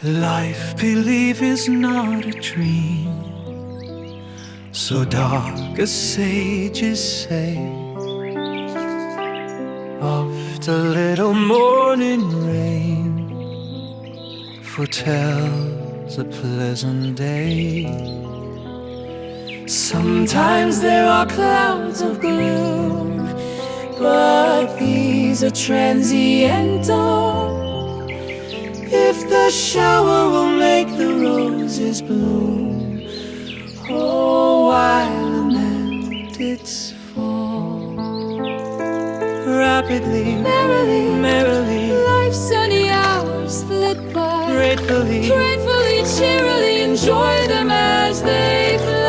Life, believe, is not a dream, so dark as sages say. Oft a little morning rain foretells a pleasant day. Sometimes there are clouds of gloom, but these are transient. If the shower will make the roses bloom, oh, why lament its fall? Rapidly, merrily, merrily, life's sunny hours flit by. gratefully, Gratefully, cheerily, enjoy them as they fly.